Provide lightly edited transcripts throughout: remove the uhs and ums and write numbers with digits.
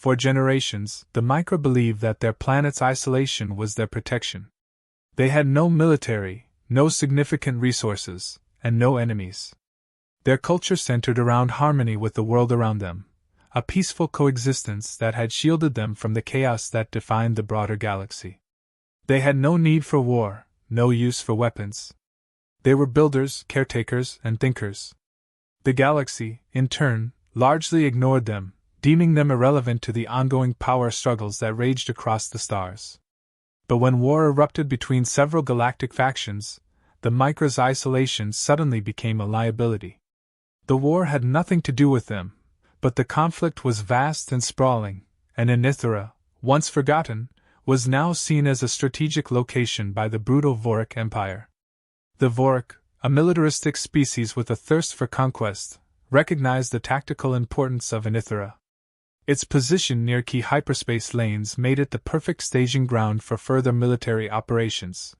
For generations, the Micra believed that their planet's isolation was their protection. They had no military, no significant resources, and no enemies. Their culture centered around harmony with the world around them, a peaceful coexistence that had shielded them from the chaos that defined the broader galaxy. They had no need for war, no use for weapons. They were builders, caretakers, and thinkers. The galaxy, in turn, largely ignored them, deeming them irrelevant to the ongoing power struggles that raged across the stars. But when war erupted between several galactic factions, the Micra's isolation suddenly became a liability. The war had nothing to do with them, but the conflict was vast and sprawling, and Anitha, once forgotten, was now seen as a strategic location by the brutal Vorik Empire. The Vorik, a militaristic species with a thirst for conquest, recognized the tactical importance of Anitha. Its position near key hyperspace lanes made it the perfect staging ground for further military operations.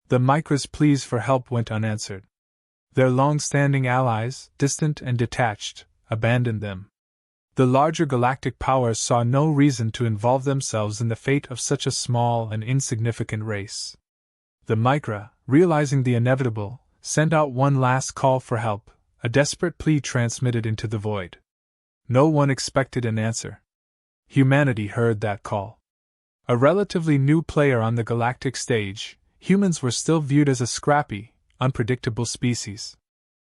The Micra's pleas for help went unanswered. Their long-standing allies, distant and detached, abandoned them. The larger galactic powers saw no reason to involve themselves in the fate of such a small and insignificant race. The Micra, realizing the inevitable, sent out one last call for help, a desperate plea transmitted into the void. No one expected an answer. Humanity heard that call. A relatively new player on the galactic stage, humans were still viewed as a scrappy, unpredictable species.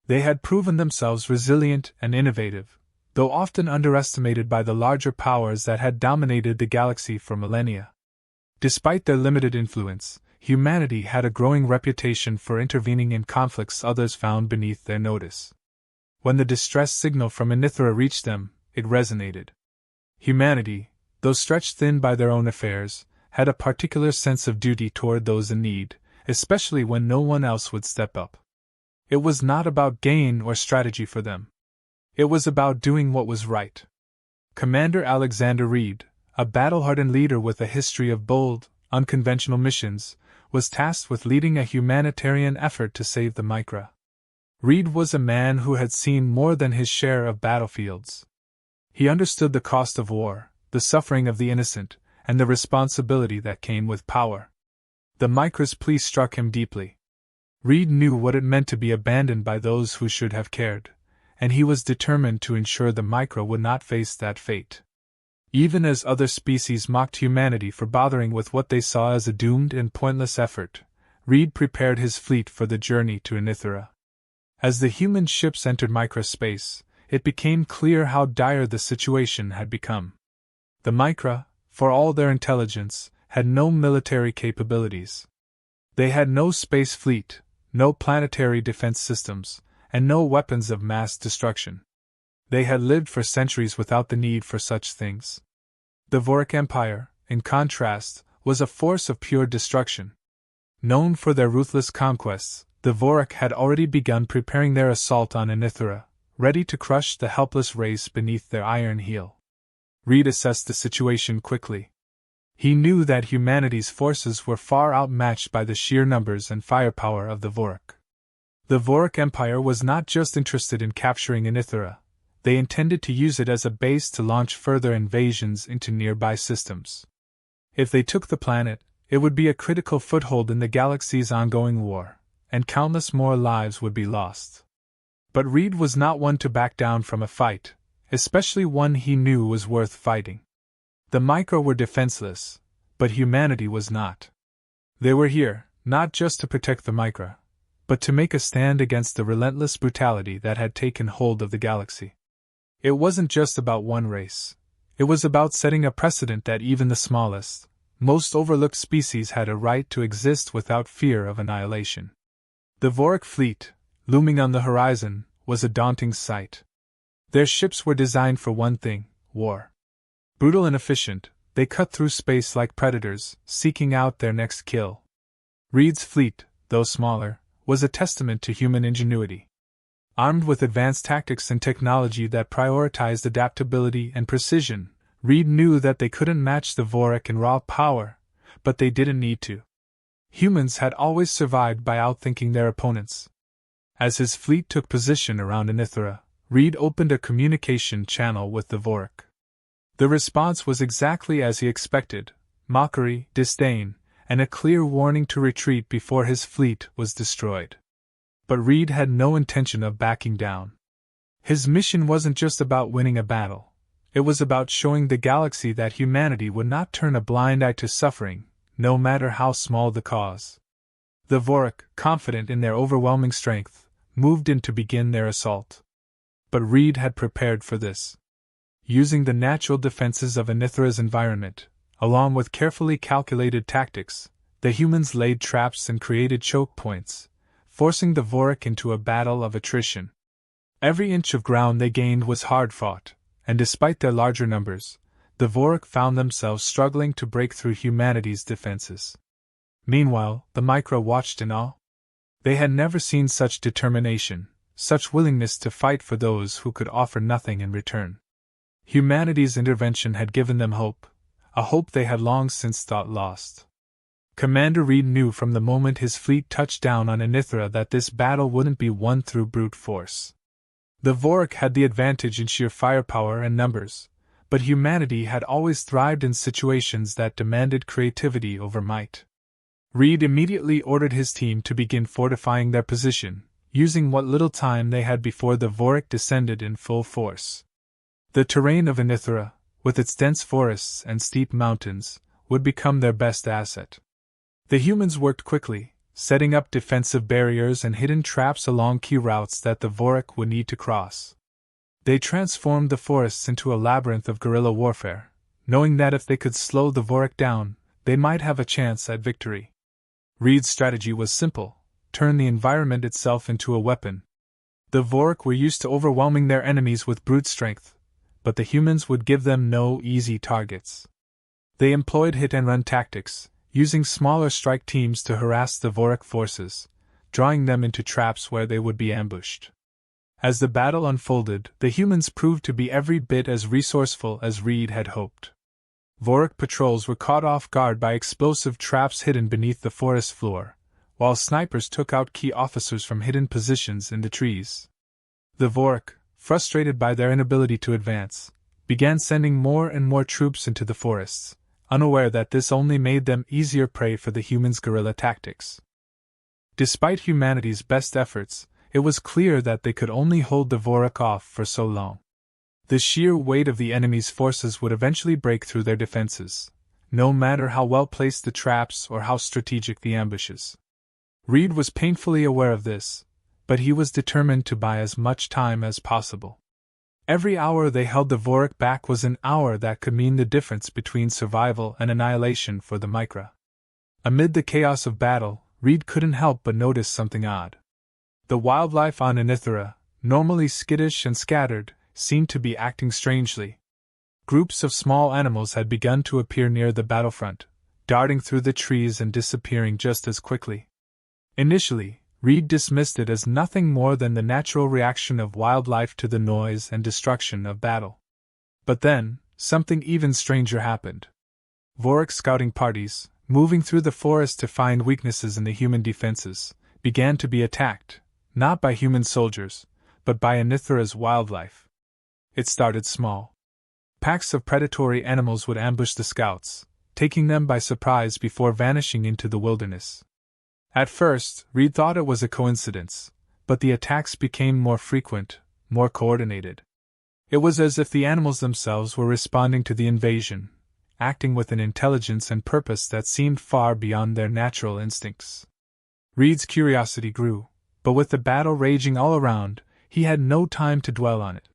They had proven themselves resilient and innovative, though often underestimated by the larger powers that had dominated the galaxy for millennia. Despite their limited influence, humanity had a growing reputation for intervening in conflicts others found beneath their notice. When the distress signal from Anitha reached them, it resonated. Humanity, though stretched thin by their own affairs, had a particular sense of duty toward those in need, especially when no one else would step up. It was not about gain or strategy for them. It was about doing what was right. Commander Alexander Reed, a battle-hardened leader with a history of bold, unconventional missions, was tasked with leading a humanitarian effort to save the Micra. Reed was a man who had seen more than his share of battlefields. He understood the cost of war, the suffering of the innocent, and the responsibility that came with power. The Micra's plea struck him deeply. Reed knew what it meant to be abandoned by those who should have cared, and he was determined to ensure the Micra would not face that fate. Even as other species mocked humanity for bothering with what they saw as a doomed and pointless effort, Reed prepared his fleet for the journey to Anitha. As the human ships entered Micra space, it became clear how dire the situation had become. The Micra, for all their intelligence, had no military capabilities. They had no space fleet, no planetary defense systems, and no weapons of mass destruction. They had lived for centuries without the need for such things. The Vorik Empire, in contrast, was a force of pure destruction. Known for their ruthless conquests, the Vorik had already begun preparing their assault on Anitha, ready to crush the helpless race beneath their iron heel. Reed assessed the situation quickly. He knew that humanity's forces were far outmatched by the sheer numbers and firepower of the Vorik. The Vorik Empire was not just interested in capturing Anitha, they intended to use it as a base to launch further invasions into nearby systems. If they took the planet, it would be a critical foothold in the galaxy's ongoing war, and countless more lives would be lost. But Reed was not one to back down from a fight, especially one he knew was worth fighting. The Micra were defenseless, but humanity was not. They were here, not just to protect the Micra, but to make a stand against the relentless brutality that had taken hold of the galaxy. It wasn't just about one race. It was about setting a precedent that even the smallest, most overlooked species had a right to exist without fear of annihilation. The Vorik fleet, looming on the horizon, was a daunting sight. Their ships were designed for one thing: war. Brutal and efficient, they cut through space like predators, seeking out their next kill. Reed's fleet, though smaller, was a testament to human ingenuity. Armed with advanced tactics and technology that prioritized adaptability and precision, Reed knew that they couldn't match the Vorik in raw power, but they didn't need to. Humans had always survived by outthinking their opponents. As his fleet took position around Anitha, Reed opened a communication channel with the Vorik. The response was exactly as he expected: mockery, disdain, and a clear warning to retreat before his fleet was destroyed. But Reed had no intention of backing down. His mission wasn't just about winning a battle. It was about showing the galaxy that humanity would not turn a blind eye to suffering, no matter how small the cause. The Vorik, confident in their overwhelming strength, moved in to begin their assault. But Reed had prepared for this. Using the natural defenses of Anithra's environment, along with carefully calculated tactics, the humans laid traps and created choke points, forcing the Vorik into a battle of attrition. Every inch of ground they gained was hard-fought, and despite their larger numbers, the Vorik found themselves struggling to break through humanity's defenses. Meanwhile, the Micra watched in awe. They had never seen such determination, such willingness to fight for those who could offer nothing in return. Humanity's intervention had given them hope, a hope they had long since thought lost. Commander Reed knew from the moment his fleet touched down on Anitha that this battle wouldn't be won through brute force. The Vorik had the advantage in sheer firepower and numbers, but humanity had always thrived in situations that demanded creativity over might. Reed immediately ordered his team to begin fortifying their position, using what little time they had before the Vorik descended in full force. The terrain of Anitha, with its dense forests and steep mountains, would become their best asset. The humans worked quickly, setting up defensive barriers and hidden traps along key routes that the Vorik would need to cross. They transformed the forests into a labyrinth of guerrilla warfare, knowing that if they could slow the Vorik down, they might have a chance at victory. Reed's strategy was simple: turn the environment itself into a weapon. The Vorik were used to overwhelming their enemies with brute strength, but the humans would give them no easy targets. They employed hit-and-run tactics, using smaller strike teams to harass the Vorik forces, drawing them into traps where they would be ambushed. As the battle unfolded, the humans proved to be every bit as resourceful as Reed had hoped. Vorik patrols were caught off guard by explosive traps hidden beneath the forest floor, while snipers took out key officers from hidden positions in the trees. The Vorik, frustrated by their inability to advance, began sending more and more troops into the forests, unaware that this only made them easier prey for the humans' guerrilla tactics. Despite humanity's best efforts, it was clear that they could only hold the Vorik off for so long. The sheer weight of the enemy's forces would eventually break through their defenses, no matter how well placed the traps or how strategic the ambushes. Reed was painfully aware of this, but he was determined to buy as much time as possible. Every hour they held the Vorik back was an hour that could mean the difference between survival and annihilation for the Micra. Amid the chaos of battle, Reed couldn't help but notice something odd. The wildlife on Anitha, normally skittish and scattered, seemed to be acting strangely. Groups of small animals had begun to appear near the battlefront, darting through the trees and disappearing just as quickly. Initially, Reed dismissed it as nothing more than the natural reaction of wildlife to the noise and destruction of battle. But then, something even stranger happened. Vorik scouting parties, moving through the forest to find weaknesses in the human defenses, began to be attacked, not by human soldiers, but by Anitha's wildlife. It started small. Packs of predatory animals would ambush the scouts, taking them by surprise before vanishing into the wilderness. At first, Reed thought it was a coincidence, but the attacks became more frequent, more coordinated. It was as if the animals themselves were responding to the invasion, acting with an intelligence and purpose that seemed far beyond their natural instincts. Reed's curiosity grew, but with the battle raging all around, he had no time to dwell on it.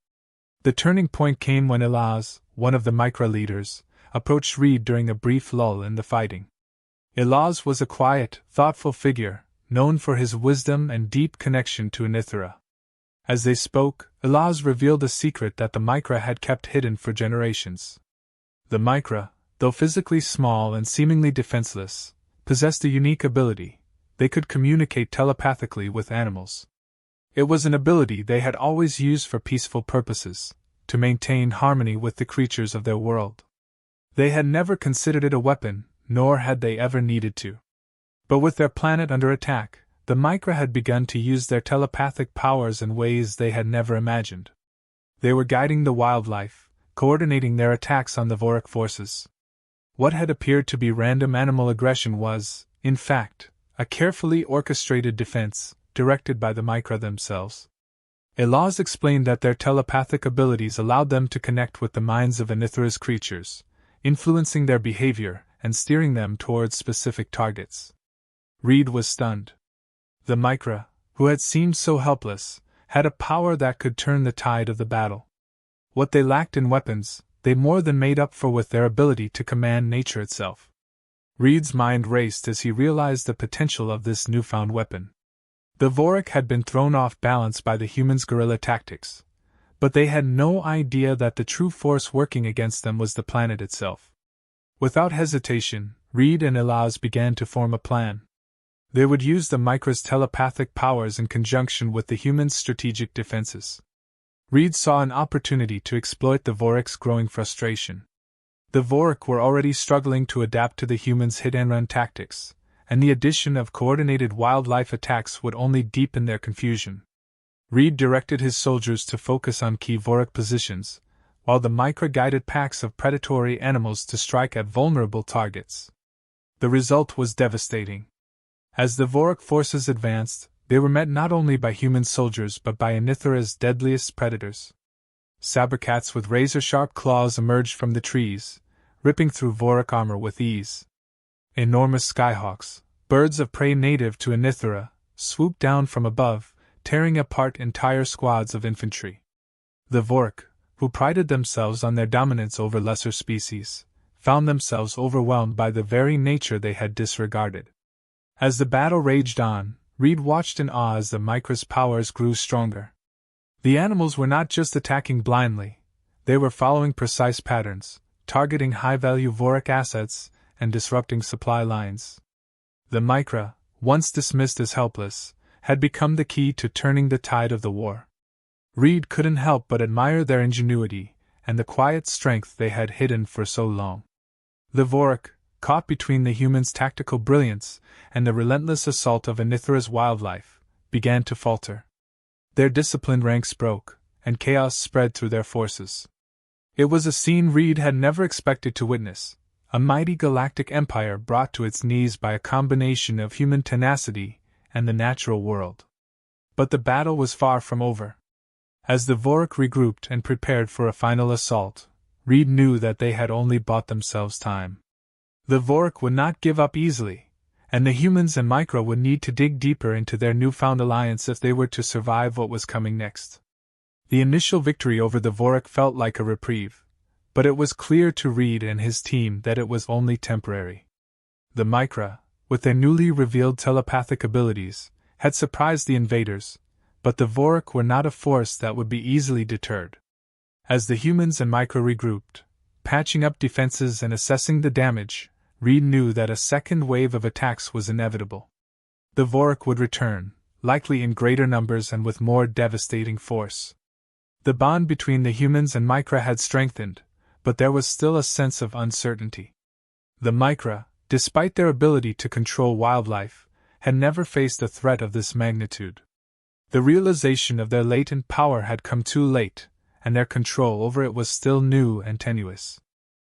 The turning point came when Helpless, one of the Micra leaders, approached Reed during a brief lull in the fighting. Helpless was a quiet, thoughtful figure, known for his wisdom and deep connection to Anitha. As they spoke, Helpless revealed a secret that the Micra had kept hidden for generations. The Micra, though physically small and seemingly defenseless, possessed a unique ability: they could communicate telepathically with animals. It was an ability they had always used for peaceful purposes, to maintain harmony with the creatures of their world. They had never considered it a weapon, nor had they ever needed to. But with their planet under attack, the Micra had begun to use their telepathic powers in ways they had never imagined. They were guiding the wildlife, coordinating their attacks on the Vorik forces. What had appeared to be random animal aggression was, in fact, a carefully orchestrated defense, directed by the Micra themselves. Helpless explained that their telepathic abilities allowed them to connect with the minds of Anitha's creatures, influencing their behavior and steering them towards specific targets. Reed was stunned. The Micra, who had seemed so helpless, had a power that could turn the tide of the battle. What they lacked in weapons, they more than made up for with their ability to command nature itself. Reed's mind raced as he realized the potential of this newfound weapon. The Vorik had been thrown off balance by the humans' guerrilla tactics, but they had no idea that the true force working against them was the planet itself. Without hesitation, Reed and Helpless began to form a plan. They would use the Micra's telepathic powers in conjunction with the humans' strategic defenses. Reed saw an opportunity to exploit the Vorik's growing frustration. The Vorik were already struggling to adapt to the humans' hit-and-run tactics, and the addition of coordinated wildlife attacks would only deepen their confusion. Reed directed his soldiers to focus on key Vorik positions, while the Micra guided packs of predatory animals to strike at vulnerable targets. The result was devastating. As the Vorik forces advanced, they were met not only by human soldiers but by Anitha's deadliest predators. Sabercats with razor-sharp claws emerged from the trees, ripping through Vorik armor with ease. Enormous skyhawks, birds of prey native to Anitha, swooped down from above, tearing apart entire squads of infantry. The Vorik, who prided themselves on their dominance over lesser species, found themselves overwhelmed by the very nature they had disregarded. As the battle raged on, Reed watched in awe as the Micra's powers grew stronger. The animals were not just attacking blindly, they were following precise patterns, targeting high-value Vorik assets and disrupting supply lines. The Micra, once dismissed as helpless, had become the key to turning the tide of the war. Reed couldn't help but admire their ingenuity and the quiet strength they had hidden for so long. The Vorik, caught between the humans' tactical brilliance and the relentless assault of Anitha's wildlife, began to falter. Their disciplined ranks broke, and chaos spread through their forces. It was a scene Reed had never expected to witness, a mighty galactic empire brought to its knees by a combination of human tenacity and the natural world. But the battle was far from over. As the Vorik regrouped and prepared for a final assault, Reed knew that they had only bought themselves time. The Vorik would not give up easily, and the humans and Micra would need to dig deeper into their newfound alliance if they were to survive what was coming next. The initial victory over the Vorik felt like a reprieve, but it was clear to Reed and his team that it was only temporary. The Micra, with their newly revealed telepathic abilities, had surprised the invaders, but the Vorik were not a force that would be easily deterred. As the humans and Micra regrouped, patching up defenses and assessing the damage, Reed knew that a second wave of attacks was inevitable. The Vorik would return, likely in greater numbers and with more devastating force. The bond between the humans and Micra had strengthened, but there was still a sense of uncertainty. The Micra, despite their ability to control wildlife, had never faced a threat of this magnitude. The realization of their latent power had come too late, and their control over it was still new and tenuous.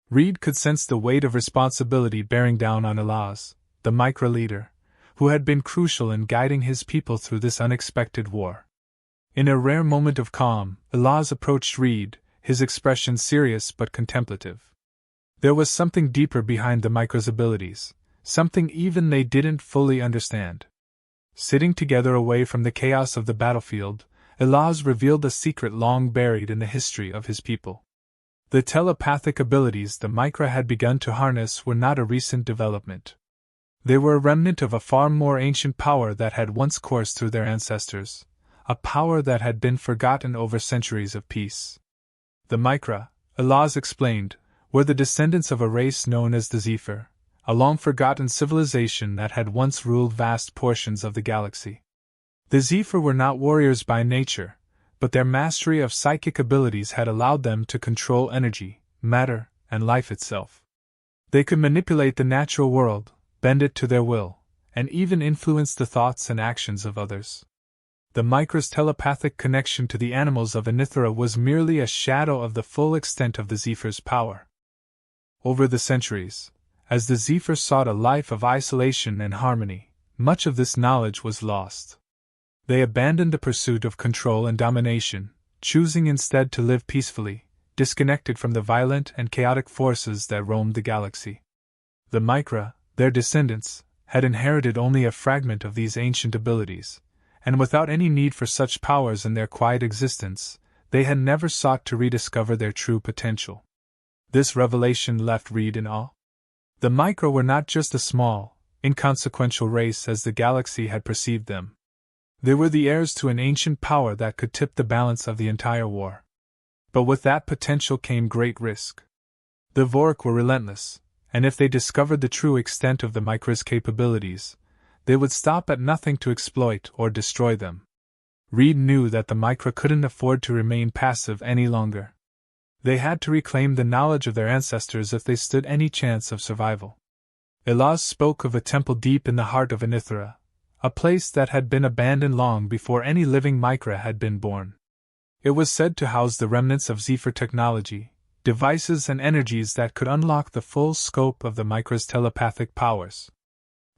Reed could sense the weight of responsibility bearing down on Helpless, the Micra leader, who had been crucial in guiding his people through this unexpected war. In a rare moment of calm, Helpless approached Reed, his expression serious but contemplative. There was something deeper behind the Micra's abilities, something even they didn't fully understand. Sitting together away from the chaos of the battlefield, Helpless revealed a secret long buried in the history of his people. The telepathic abilities the Micra had begun to harness were not a recent development. They were a remnant of a far more ancient power that had once coursed through their ancestors, a power that had been forgotten over centuries of peace. The Micra, Helpless explained, were the descendants of a race known as the Zeper, a long-forgotten civilization that had once ruled vast portions of the galaxy. The Zeper were not warriors by nature, but their mastery of psychic abilities had allowed them to control energy, matter, and life itself. They could manipulate the natural world, bend it to their will, and even influence the thoughts and actions of others. the Micra's telepathic connection to the animals of Anitha was merely a shadow of the full extent of the Zeper's power. Over the centuries, as the Zeper sought a life of isolation and harmony, much of this knowledge was lost. They abandoned the pursuit of control and domination, choosing instead to live peacefully, disconnected from the violent and chaotic forces that roamed the galaxy. The Micra, their descendants, had inherited only a fragment of these ancient abilities, and without any need for such powers in their quiet existence, they had never sought to rediscover their true potential. This revelation left Reed in awe. The Micra were not just a small, inconsequential race as the galaxy had perceived them. They were the heirs to an ancient power that could tip the balance of the entire war. But with that potential came great risk. The Vork were relentless, and if they discovered the true extent of the Micra's capabilities, they would stop at nothing to exploit or destroy them. Reed knew that the Micra couldn't afford to remain passive any longer. They had to reclaim the knowledge of their ancestors if they stood any chance of survival. Elaz spoke of a temple deep in the heart of Anitha, a place that had been abandoned long before any living Micra had been born. It was said to house the remnants of Zeper technology, devices and energies that could unlock the full scope of the Micra's telepathic powers.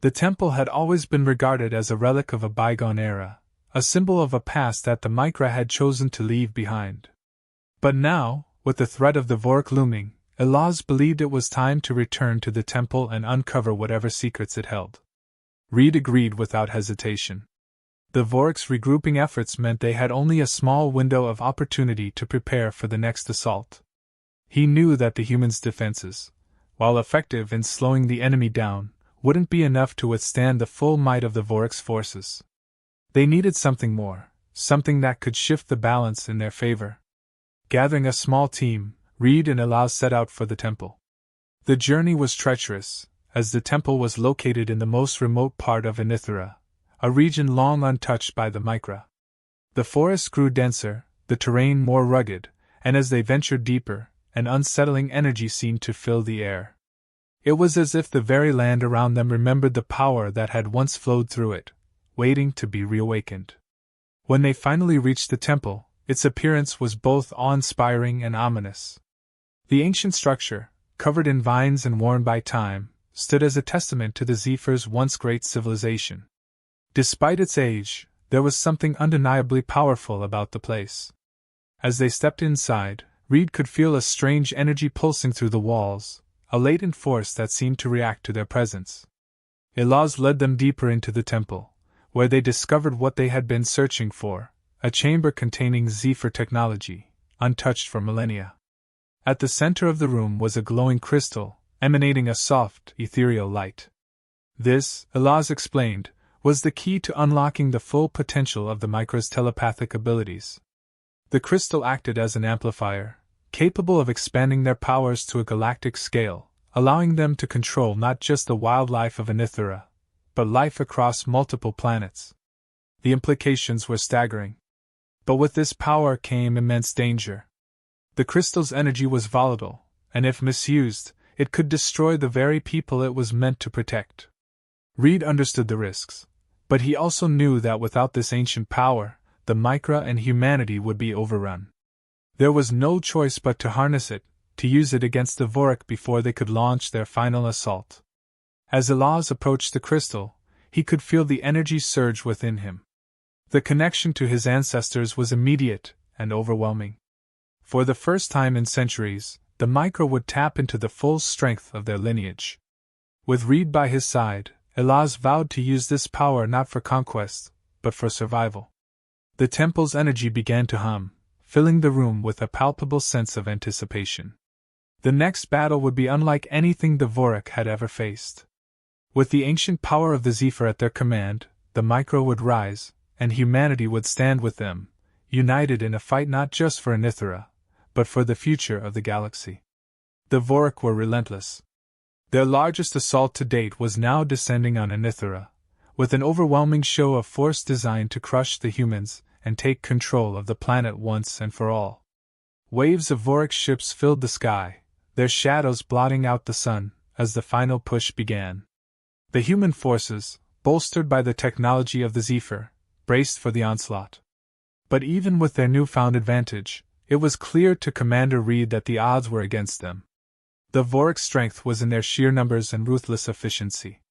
The temple had always been regarded as a relic of a bygone era, a symbol of a past that the Micra had chosen to leave behind. But now, with the threat of the Vork looming, Elaz believed it was time to return to the temple and uncover whatever secrets it held. Reed agreed without hesitation. The Vork's regrouping efforts meant they had only a small window of opportunity to prepare for the next assault. He knew that the humans' defenses, while effective in slowing the enemy down, wouldn't be enough to withstand the full might of the Vork's forces. They needed something more, something that could shift the balance in their favor. Gathering a small team, Reed and Elaz set out for the temple. The journey was treacherous, as the temple was located in the most remote part of Anitha, a region long untouched by the Micra. The forests grew denser, the terrain more rugged, and as they ventured deeper, an unsettling energy seemed to fill the air. It was as if the very land around them remembered the power that had once flowed through it, waiting to be reawakened. When they finally reached the temple, its appearance was both awe-inspiring and ominous. The ancient structure, covered in vines and worn by time, stood as a testament to the Zeper's once great civilization. Despite its age, there was something undeniably powerful about the place. As they stepped inside, Reed could feel a strange energy pulsing through the walls, a latent force that seemed to react to their presence. Elaz led them deeper into the temple, where they discovered what they had been searching for, a chamber containing Zeper technology, untouched for millennia. At the center of the room was a glowing crystal, emanating a soft, ethereal light. This, Elaz explained, was the key to unlocking the full potential of the Micra's telepathic abilities. The crystal acted as an amplifier, capable of expanding their powers to a galactic scale, allowing them to control not just the wildlife of Anitha, but life across multiple planets. The implications were staggering. But with this power came immense danger. The crystal's energy was volatile, and if misused, it could destroy the very people it was meant to protect. Reed understood the risks, but he also knew that without this ancient power, the Micra and humanity would be overrun. There was no choice but to harness it, to use it against the Vork before they could launch their final assault. As Elaz approached the crystal, he could feel the energy surge within him. The connection to his ancestors was immediate and overwhelming. For the first time in centuries, the Micra would tap into the full strength of their lineage. With Reed by his side, Elaz vowed to use this power not for conquest, but for survival. The temple's energy began to hum, filling the room with a palpable sense of anticipation. The next battle would be unlike anything the Vork had ever faced. With the ancient power of the Zeper at their command, the Micra would rise, and humanity would stand with them, united in a fight not just for Anitha, but for the future of the galaxy. The Vork were relentless. Their largest assault to date was now descending on Anitha, with an overwhelming show of force designed to crush the humans and take control of the planet once and for all. Waves of Vork ships filled the sky, their shadows blotting out the sun, as the final push began. The human forces, bolstered by the technology of the Zeper, braced for the onslaught. But even with their newfound advantage, it was clear to Commander Reed that the odds were against them. The Vorac's strength was in their sheer numbers and ruthless efficiency.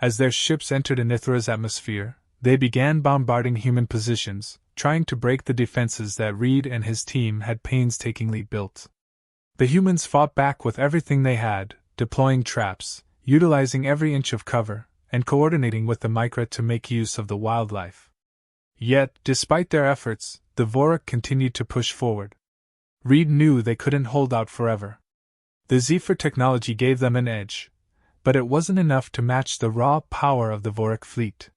As their ships entered Anithra's atmosphere, they began bombarding human positions, trying to break the defenses that Reed and his team had painstakingly built. The humans fought back with everything they had, deploying traps, utilizing every inch of cover, and coordinating with the Micra to make use of the wildlife. Yet, despite their efforts, the Vorac continued to push forward. Reed knew they couldn't hold out forever. The Zeper technology gave them an edge, but it wasn't enough to match the raw power of the Vorac fleet.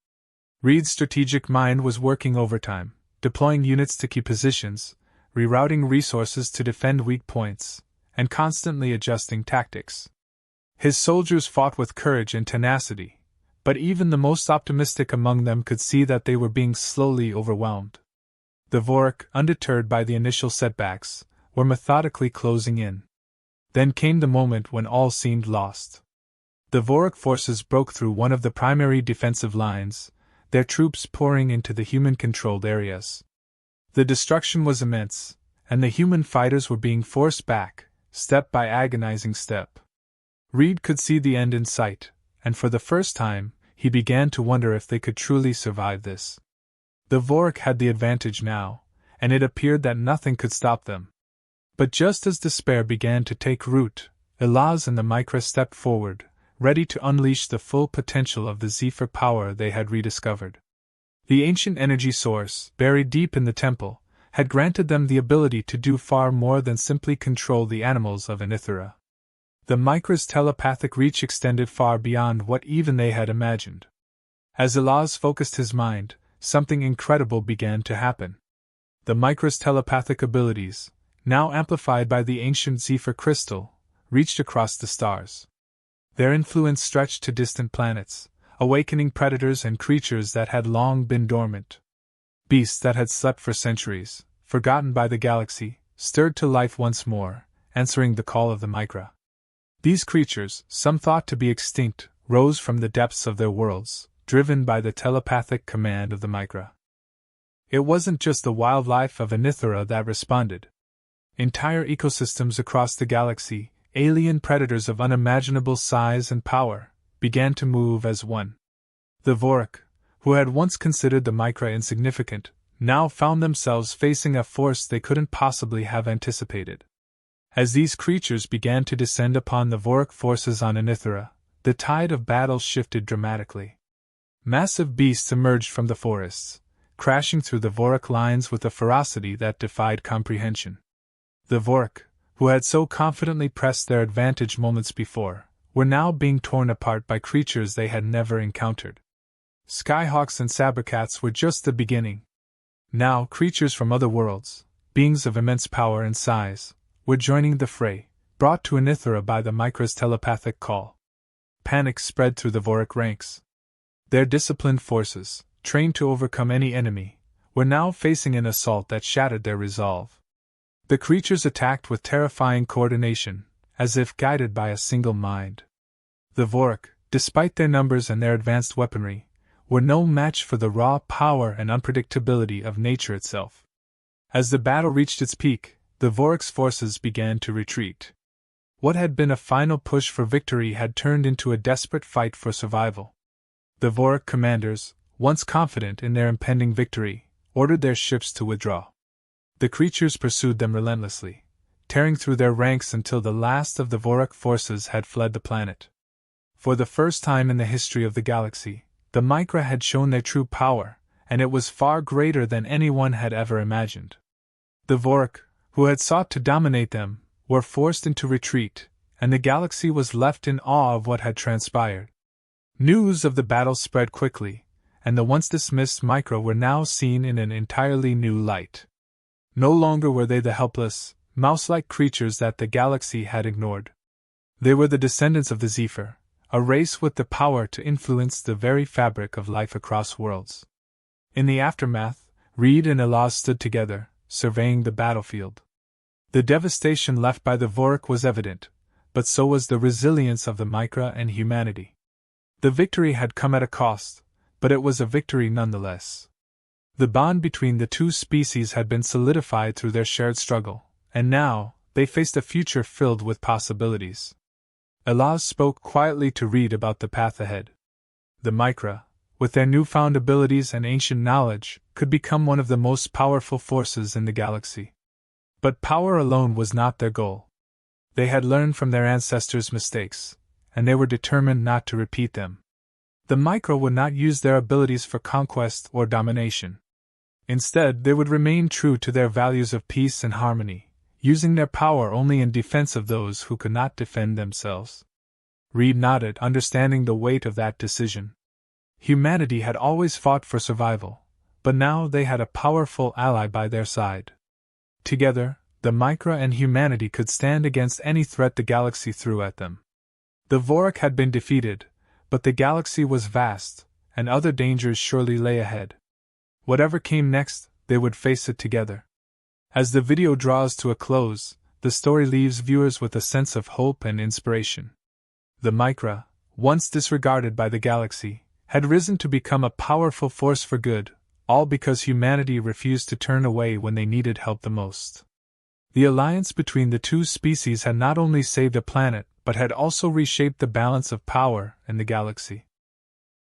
Reed's strategic mind was working overtime, deploying units to key positions, rerouting resources to defend weak points, and constantly adjusting tactics. His soldiers fought with courage and tenacity, but even the most optimistic among them could see that they were being slowly overwhelmed. The Vorac, undeterred by the initial setbacks, were methodically closing in. Then came the moment when all seemed lost. The Vorac forces broke through one of the primary defensive lines, their troops pouring into the human-controlled areas. The destruction was immense, and the human fighters were being forced back, step by agonizing step. Reed could see the end in sight, and for the first time, he began to wonder if they could truly survive this. The Vorac had the advantage now, and it appeared that nothing could stop them. But just as despair began to take root, Elaz and the Micra stepped forward, ready to unleash the full potential of the Zeper power they had rediscovered. The ancient energy source, buried deep in the temple, had granted them the ability to do far more than simply control the animals of Anitha. The Micra's telepathic reach extended far beyond what even they had imagined. As Elaz focused his mind, something incredible began to happen. The Micra's telepathic abilities, now amplified by the ancient Zeper crystal, reached across the stars. Their influence stretched to distant planets, awakening predators and creatures that had long been dormant. Beasts that had slept for centuries, forgotten by the galaxy, stirred to life once more, answering the call of the Micra. These creatures, some thought to be extinct, rose from the depths of their worlds, driven by the telepathic command of the Micra. It wasn't just the wildlife of Anitha that responded. Entire ecosystems across the galaxy, alien predators of unimaginable size and power, began to move as one. The Vorac, who had once considered the Micra insignificant, now found themselves facing a force they couldn't possibly have anticipated. As these creatures began to descend upon the Vorac forces on Anitha, the tide of battle shifted dramatically. Massive beasts emerged from the forests, crashing through the Vorac lines with a ferocity that defied comprehension. The Vorac, who had so confidently pressed their advantage moments before, were now being torn apart by creatures they had never encountered. Skyhawks and sabercats were just the beginning. Now creatures from other worlds, beings of immense power and size, were joining the fray, brought to Anitha by the Micra's telepathic call. Panic spread through the Vorac ranks. Their disciplined forces, trained to overcome any enemy, were now facing an assault that shattered their resolve. The creatures attacked with terrifying coordination, as if guided by a single mind. The Vorac, despite their numbers and their advanced weaponry, were no match for the raw power and unpredictability of nature itself. As the battle reached its peak, the Vorac's forces began to retreat. What had been a final push for victory had turned into a desperate fight for survival. The Vorac commanders, once confident in their impending victory, ordered their ships to withdraw. The creatures pursued them relentlessly, tearing through their ranks until the last of the Vorac forces had fled the planet. For the first time in the history of the galaxy, the Micra had shown their true power, and it was far greater than anyone had ever imagined. The Vorac, who had sought to dominate them, were forced into retreat, and the galaxy was left in awe of what had transpired. News of the battle spread quickly, and the once dismissed Micra were now seen in an entirely new light. No longer were they the helpless, mouse-like creatures that the galaxy had ignored. They were the descendants of the Zeper, a race with the power to influence the very fabric of life across worlds. In the aftermath, Reed and Elaz stood together, surveying the battlefield. The devastation left by the Vorac was evident, but so was the resilience of the Micra and humanity. The victory had come at a cost, but it was a victory nonetheless. The bond between the two species had been solidified through their shared struggle, and now, they faced a future filled with possibilities. Elaz spoke quietly to Reed about the path ahead. The Micra, with their newfound abilities and ancient knowledge, could become one of the most powerful forces in the galaxy. But power alone was not their goal. They had learned from their ancestors' mistakes, and they were determined not to repeat them. The Micra would not use their abilities for conquest or domination. Instead, they would remain true to their values of peace and harmony, using their power only in defense of those who could not defend themselves. Reed nodded, understanding the weight of that decision. Humanity had always fought for survival, but now they had a powerful ally by their side. Together, the Micra and humanity could stand against any threat the galaxy threw at them. The Vorak had been defeated, but the galaxy was vast, and other dangers surely lay ahead. Whatever came next, they would face it together. As the video draws to a close, the story leaves viewers with a sense of hope and inspiration. The Micra, once disregarded by the galaxy, had risen to become a powerful force for good, all because humanity refused to turn away when they needed help the most. The alliance between the two species had not only saved a planet, but had also reshaped the balance of power in the galaxy.